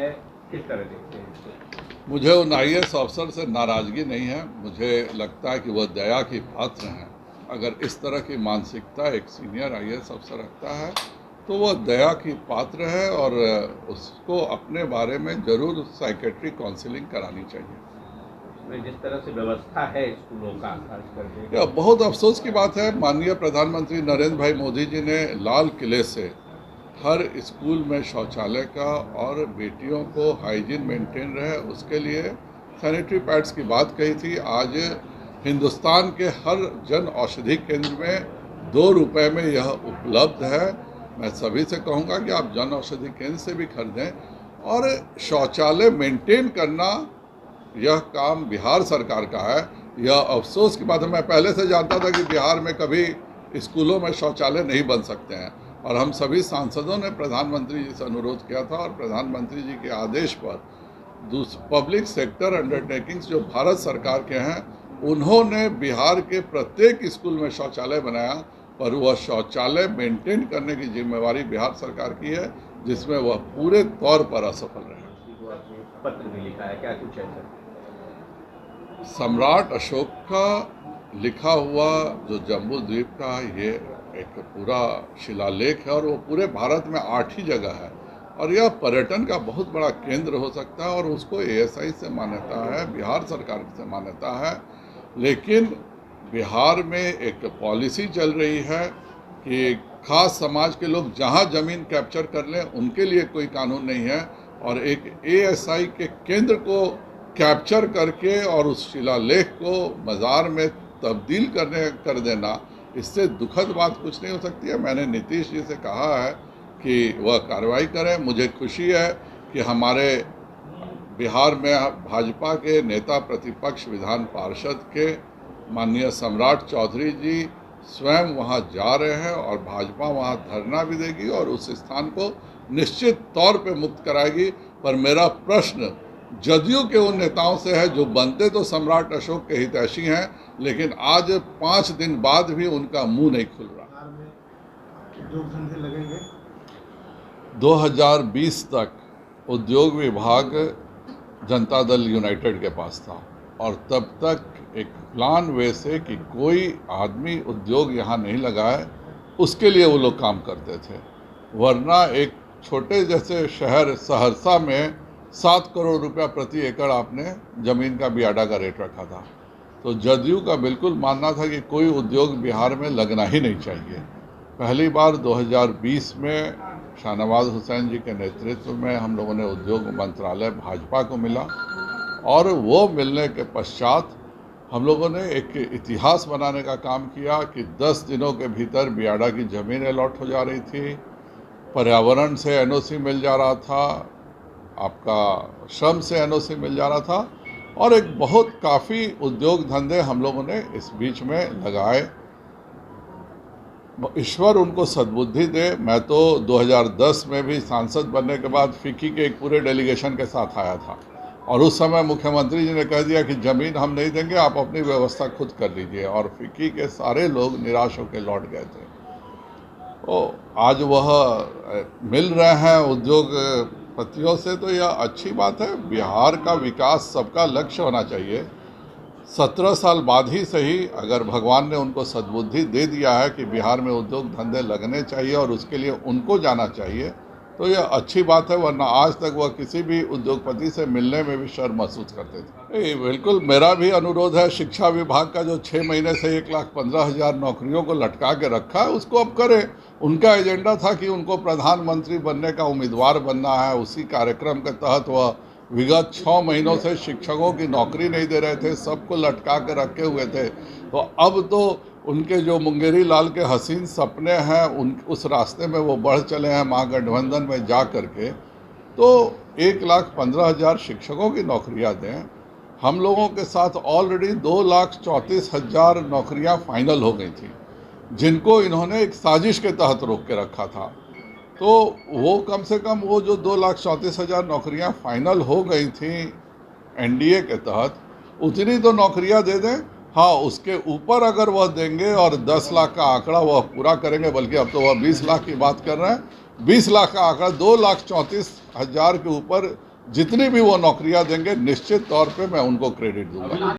है, किस तरह देखते हैं इसको? मुझे उन IAS अफसर से नाराज़गी नहीं है। मुझे लगता है कि वह दया की पात्र हैं। अगर इस तरह की मानसिकता एक सीनियर IAS अफसर रखता है तो वह दया की पात्र है और उसको अपने बारे में ज़रूर साइकेट्रिक काउंसलिंग करानी चाहिए। जिस तरह से व्यवस्था है स्कूलों का, खास करके यह बहुत अफसोस की बात है। माननीय प्रधानमंत्री नरेंद्र भाई मोदी जी ने लाल किले से हर स्कूल में शौचालय का और बेटियों को हाइजीन मेंटेन रहे उसके लिए सैनिटरी पैड्स की बात कही थी। आज हिंदुस्तान के हर जन औषधि केंद्र में 2 रुपये में यह उपलब्ध है। मैं सभी से कहूँगा कि आप जन औषधि केंद्र से भी खरीदें। और शौचालय मेंटेन करना यह काम बिहार सरकार का है। यह अफसोस की बात है। मैं पहले से जानता था कि बिहार में कभी स्कूलों में शौचालय नहीं बन सकते हैं और हम सभी सांसदों ने प्रधानमंत्री जी से अनुरोध किया था और प्रधानमंत्री जी के आदेश पर पब्लिक सेक्टर अंडरटेकिंग्स जो भारत सरकार के हैं उन्होंने बिहार के प्रत्येक स्कूल में शौचालय बनाया, पर वह शौचालय मेंटेन करने की जिम्मेवारी बिहार सरकार की है, जिसमें वह पूरे तौर पर असफल रहे। पत्र भी लिखा है, क्या कुछ है सर? सम्राट अशोक का लिखा हुआ जो जम्बू द्वीप का ये एक पूरा शिलालेख है और वो पूरे भारत में 8 ही जगह है और यह पर्यटन का बहुत बड़ा केंद्र हो सकता है और उसको ASI से मान्यता है, बिहार सरकार से मान्यता है। लेकिन बिहार में एक पॉलिसी चल रही है कि खास समाज के लोग जहां ज़मीन कैप्चर कर लें उनके लिए कोई कानून नहीं है और एक ASI के केंद्र को कैप्चर करके और उस शिलालेख को मज़ार में तब्दील कर देना, इससे दुखद बात कुछ नहीं हो सकती है। मैंने नीतीश जी से कहा है कि वह कार्रवाई करें। मुझे खुशी है कि हमारे बिहार में भाजपा के नेता प्रतिपक्ष विधान पार्षद के माननीय सम्राट चौधरी जी स्वयं वहां जा रहे हैं और भाजपा वहां धरना भी देगी और उस स्थान को निश्चित तौर पे मुक्त कराएगी। पर मेरा प्रश्न जदयू के उन नेताओं से है जो बनते तो सम्राट अशोक के हितैषी हैं, लेकिन आज 5 दिन बाद भी उनका मुंह नहीं खुल रहा। 2020 तक उद्योग विभाग जनता दल यूनाइटेड के पास था और तब तक एक प्लान वे से कि कोई आदमी उद्योग यहाँ नहीं लगाए उसके लिए वो लोग काम करते थे। वरना एक छोटे जैसे शहर सहरसा में 7 करोड़ रुपया प्रति एकड़ आपने ज़मीन का बियाडा का रेट रखा था। तो जदयू का बिल्कुल मानना था कि कोई उद्योग बिहार में लगना ही नहीं चाहिए। पहली बार 2020 में शाहनवाज हुसैन जी के नेतृत्व में हम लोगों ने उद्योग मंत्रालय भाजपा को मिला और वो मिलने के पश्चात हम लोगों ने एक इतिहास बनाने का काम किया कि 10 दिनों के भीतर बियाडा की ज़मीन अलॉट हो जा रही थी, पर्यावरण से NOC मिल जा रहा था, आपका श्रम से NOC मिल जा रहा था और एक बहुत काफ़ी उद्योग धंधे हम लोगों ने इस बीच में लगाए। ईश्वर उनको सद्बुद्धि दे। मैं तो 2010 में भी सांसद बनने के बाद फिक्की के एक पूरे डेलीगेशन के साथ आया था और उस समय मुख्यमंत्री जी ने कह दिया कि ज़मीन हम नहीं देंगे, आप अपनी व्यवस्था खुद कर लीजिए और फिक्की के सारे लोग निराश होकर लौट गए थे। तो आज वह मिल रहे हैं उद्योगपतियों से, तो यह अच्छी बात है। बिहार का विकास सबका लक्ष्य होना चाहिए। 17 साल बाद ही सही, अगर भगवान ने उनको सद्बुद्धि दे दिया है कि बिहार में उद्योग धंधे लगने चाहिए और उसके लिए उनको जाना चाहिए, तो यह अच्छी बात है। वरना आज तक वह किसी भी उद्योगपति से मिलने में भी शर्म महसूस करते थे। बिल्कुल मेरा भी अनुरोध है, शिक्षा विभाग का जो 6 महीने से 1,15,000 नौकरियों को लटका के रखा है उसको अब करें। उनका एजेंडा था कि उनको प्रधानमंत्री बनने का उम्मीदवार बनना है। उसी कार्यक्रम के तहत वह विगत 6 महीनों से शिक्षकों की नौकरी नहीं दे रहे थे, सबको लटका के रखे हुए थे। तो अब तो उनके जो मुंगेरी लाल के हसीन सपने हैं उस रास्ते में वो बढ़ चले हैं महागठबंधन में जा कर के। तो 1,15,000 शिक्षकों की नौकरियां दें। हम लोगों के साथ ऑलरेडी 2,34,000 नौकरियां फाइनल हो गई थी, जिनको इन्होंने एक साजिश के तहत रोक के रखा था। तो वो कम से कम वो जो 2,34,000 नौकरियां फाइनल हो गई थी NDA के तहत, उतनी तो नौकरियां दे दें। हाँ, उसके ऊपर अगर वह देंगे और 10 लाख का आंकड़ा वह पूरा करेंगे, बल्कि अब तो वह 20 लाख की बात कर रहे हैं। 20 लाख का आंकड़ा 2,34,000 के ऊपर जितनी भी वो नौकरियां देंगे निश्चित तौर पे मैं उनको क्रेडिट दूंगा।